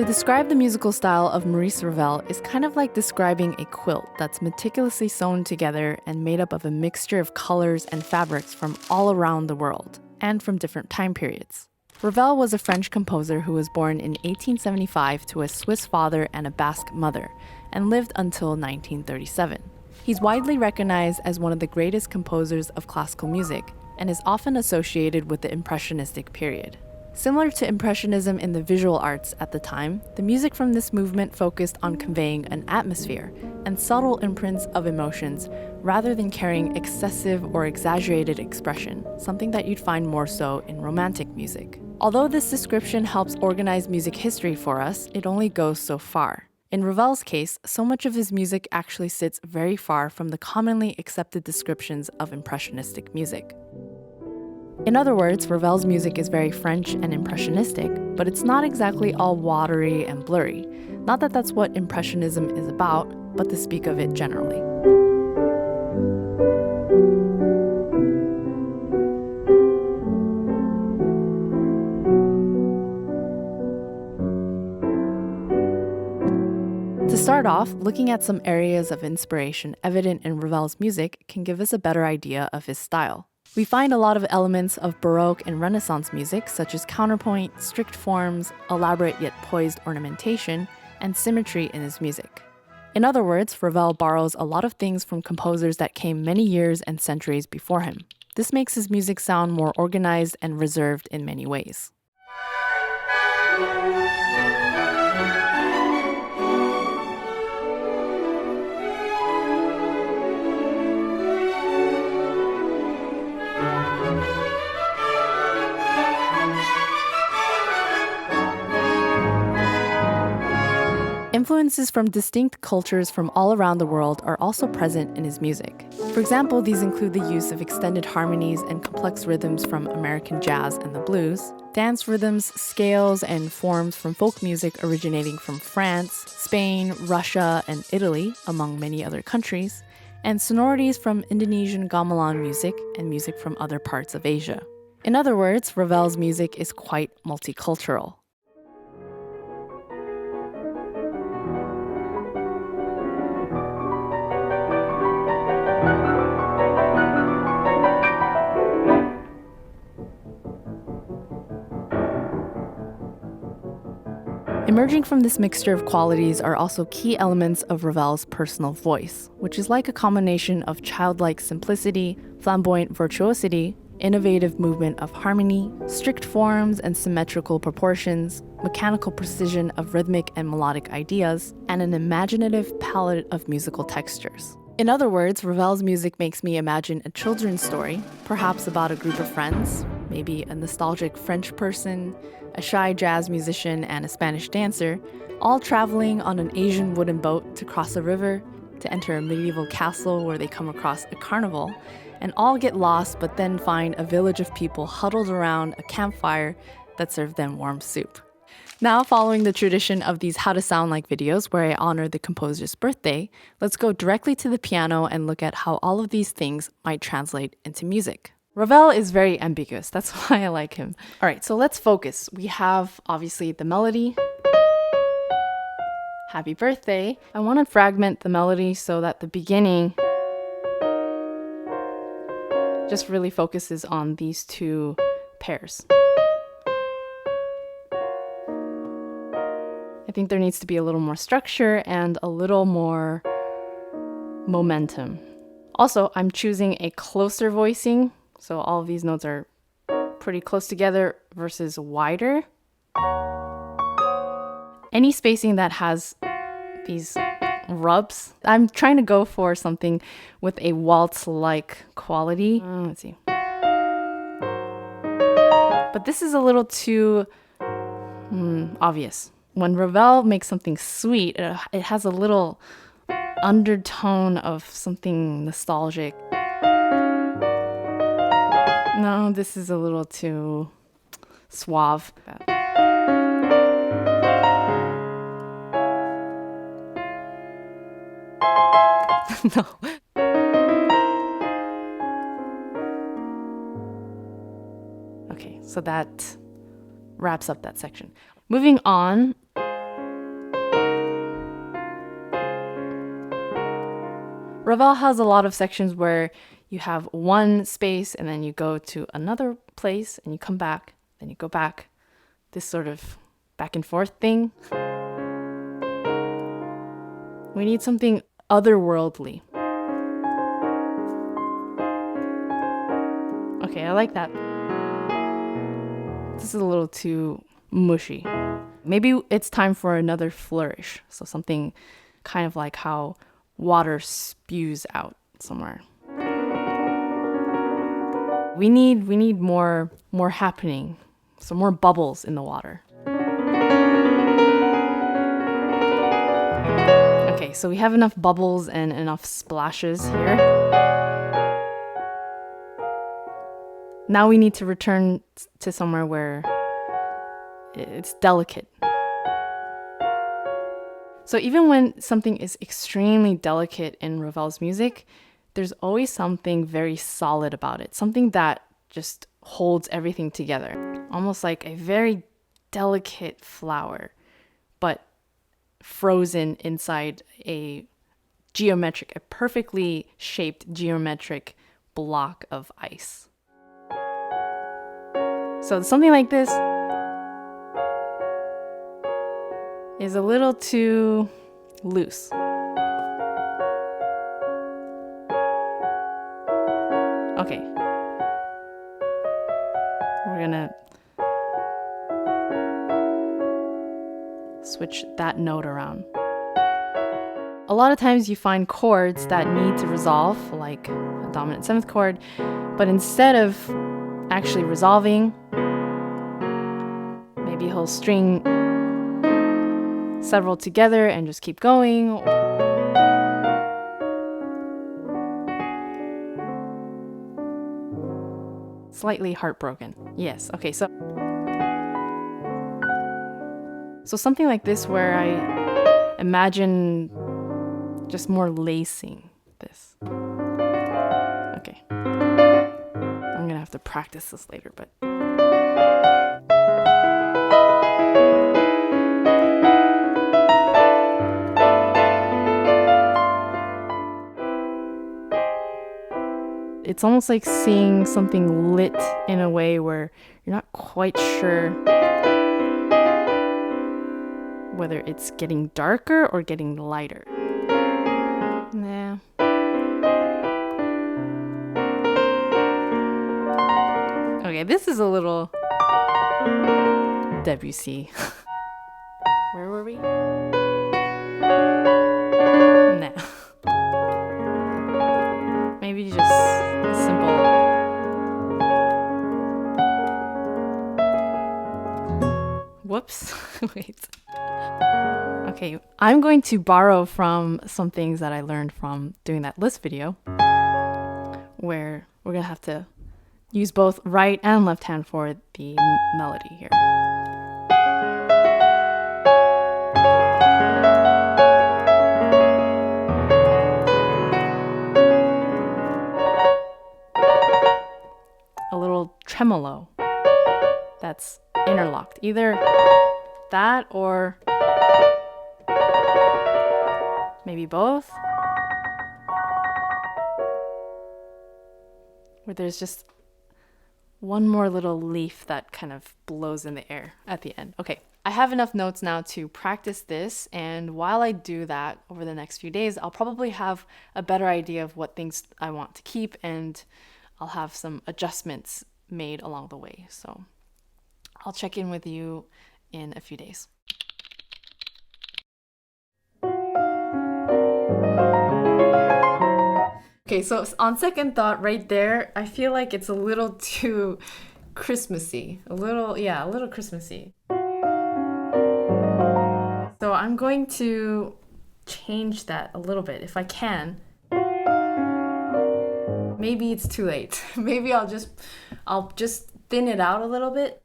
describe the musical style of Maurice Ravel is kind of like describing a quilt that's meticulously sewn together and made up of a mixture of colors and fabrics from all around the world, and from different time periods. Ravel was a French composer who was born in 1875 to a Swiss father and a Basque mother, and lived until 1937. He's widely recognized as one of the greatest composers of classical music, and is often associated with the Impressionistic period. Similar to Impressionism in the visual arts at the time, the music from this movement focused on conveying an atmosphere and subtle imprints of emotions rather than carrying excessive or exaggerated expression, something that you'd find more so in Romantic music. Although this description helps organize music history for us, it only goes so far. In Ravel's case, so much of his music actually sits very far from the commonly accepted descriptions of Impressionistic music. In other words, Ravel's music is very French and impressionistic, but it's not exactly all watery and blurry. Not that that's what Impressionism is about, but to speak of it generally. To start off, looking at some areas of inspiration evident in Ravel's music can give us a better idea of his style. We find a lot of elements of Baroque and Renaissance music, such as counterpoint, strict forms, elaborate yet poised ornamentation, and symmetry in his music. In other words, Ravel borrows a lot of things from composers that came many years and centuries before him. This makes his music sound more organized and reserved in many ways. Influences from distinct cultures from all around the world are also present in his music. For example, these include the use of extended harmonies and complex rhythms from American jazz and the blues, dance rhythms, scales, and forms from folk music originating from France, Spain, Russia, and Italy, among many other countries, and sonorities from Indonesian gamelan music and music from other parts of Asia. In other words, Ravel's music is quite multicultural. Emerging from this mixture of qualities are also key elements of Ravel's personal voice, which is like a combination of childlike simplicity, flamboyant virtuosity, innovative movement of harmony, strict forms and symmetrical proportions, mechanical precision of rhythmic and melodic ideas, and an imaginative palette of musical textures. In other words, Ravel's music makes me imagine a children's story, perhaps about a group of friends, maybe a nostalgic French person, a shy jazz musician, and a Spanish dancer, all traveling on an Asian wooden boat to cross a river, to enter a medieval castle where they come across a carnival, and all get lost but then find a village of people huddled around a campfire that serve them warm soup. Now, following the tradition of these How to Sound Like videos where I honor the composer's birthday, let's go directly to the piano and look at how all of these things might translate into music. Ravel is very ambiguous. That's why I like him. All right, so let's focus. We have, obviously, the melody. Happy birthday. I want to fragment the melody so that the beginning just really focuses on these two pairs. I think there needs to be a little more structure and a little more momentum. Also, I'm choosing a closer voicing, so all of these notes are pretty close together versus wider. Any spacing that has these rubs, I'm trying to go for something with a waltz-like quality. Let's see. But this is a little too obvious. When Ravel makes something sweet, it has a little undertone of something nostalgic. No, this is a little too suave. No. Okay, so that wraps up that section. Moving on, Ravel has a lot of sections where you have one space and then you go to another place and you come back, then you go back. This sort of back and forth thing. We need something otherworldly. Okay, I like that. This is a little too mushy. Maybe it's time for another flourish. So something kind of like how water spews out somewhere. We need more happening. So more bubbles in the water. Okay, so we have enough bubbles and enough splashes here. Now we need to return to somewhere where it's delicate. So even when something is extremely delicate in Ravel's music, there's always something very solid about it, something that just holds everything together, almost like a very delicate flower, but frozen inside a perfectly shaped geometric block of ice. So something like this is a little too loose. Okay. We're gonna switch that note around. A lot of times you find chords that need to resolve, like a dominant seventh chord, but instead of actually resolving, maybe he'll string several together and just keep going. Slightly heartbroken. Yes, okay, so something like this where I imagine just more lacing this. Okay. I'm gonna have to practice this later, but it's almost like seeing something lit in a way where you're not quite sure whether it's getting darker or getting lighter. Nah. Okay, this is a little Debussy. Where were we? Nah. Maybe just simple. Whoops. Wait. Okay, I'm going to borrow from some things that I learned from doing that list video, where we're gonna have to use both right and left hand for the melody here. A little tremolo that's interlocked. Either that or maybe both. Where there's just one more little leaf that kind of blows in the air at the end. Okay, I have enough notes now to practice this, and while I do that over the next few days, I'll probably have a better idea of what things I want to keep, and I'll have some adjustments made along the way. So I'll check in with you in a few days. Okay, so on second thought right there, I feel like it's a little too Christmassy. A little Christmassy. So I'm going to change that a little bit if I can. Maybe it's too late. Maybe I'll just thin it out a little bit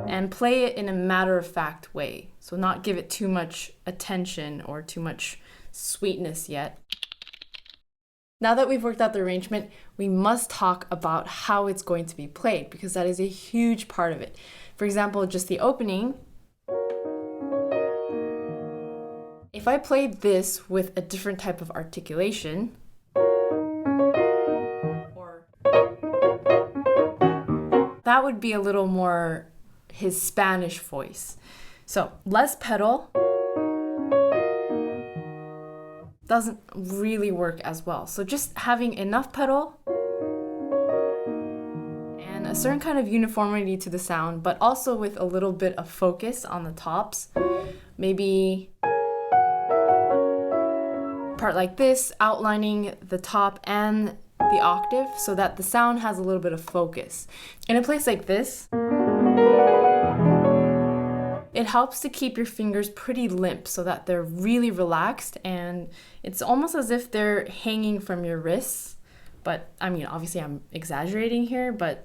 and play it in a matter-of-fact way. So not give it too much attention or too much sweetness yet. Now that we've worked out the arrangement, we must talk about how it's going to be played, because that is a huge part of it. For example, just the opening. If I played this with a different type of articulation, or that would be a little more his Spanish voice. So less pedal doesn't really work as well. So just having enough pedal and a certain kind of uniformity to the sound, but also with a little bit of focus on the tops. Maybe part like this, outlining the top and the octave so that the sound has a little bit of focus. In a place like this, it helps to keep your fingers pretty limp so that they're really relaxed, and it's almost as if they're hanging from your wrists. But I mean, obviously I'm exaggerating here, but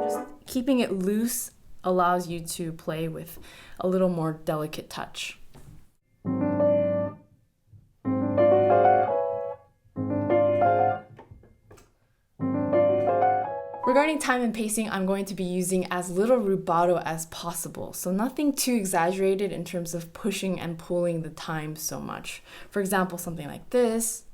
just keeping it loose allows you to play with a little more delicate touch. Regarding time and pacing, I'm going to be using as little rubato as possible, so nothing too exaggerated in terms of pushing and pulling the time so much. For example, something like this.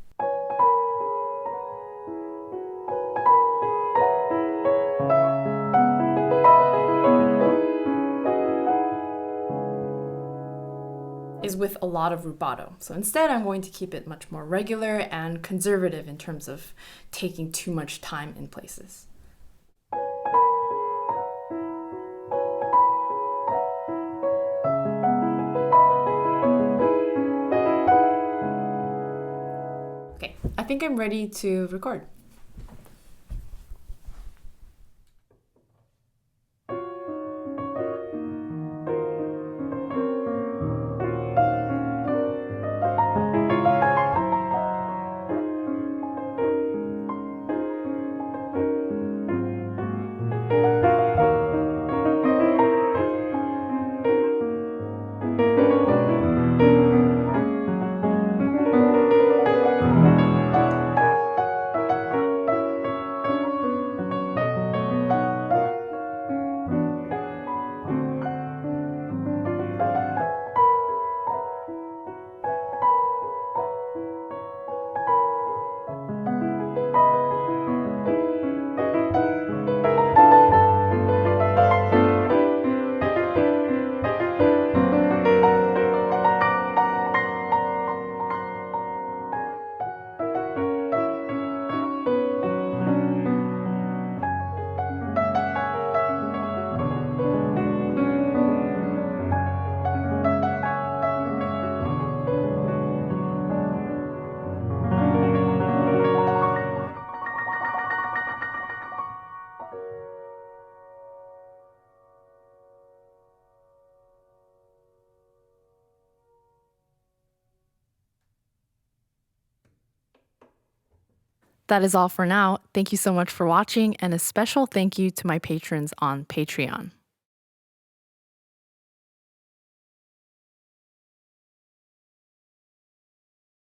Is with a lot of rubato. So instead, I'm going to keep it much more regular and conservative in terms of taking too much time in places. Okay, I think I'm ready to record. That is all for now. Thank you so much for watching, and a special thank you to my patrons on Patreon.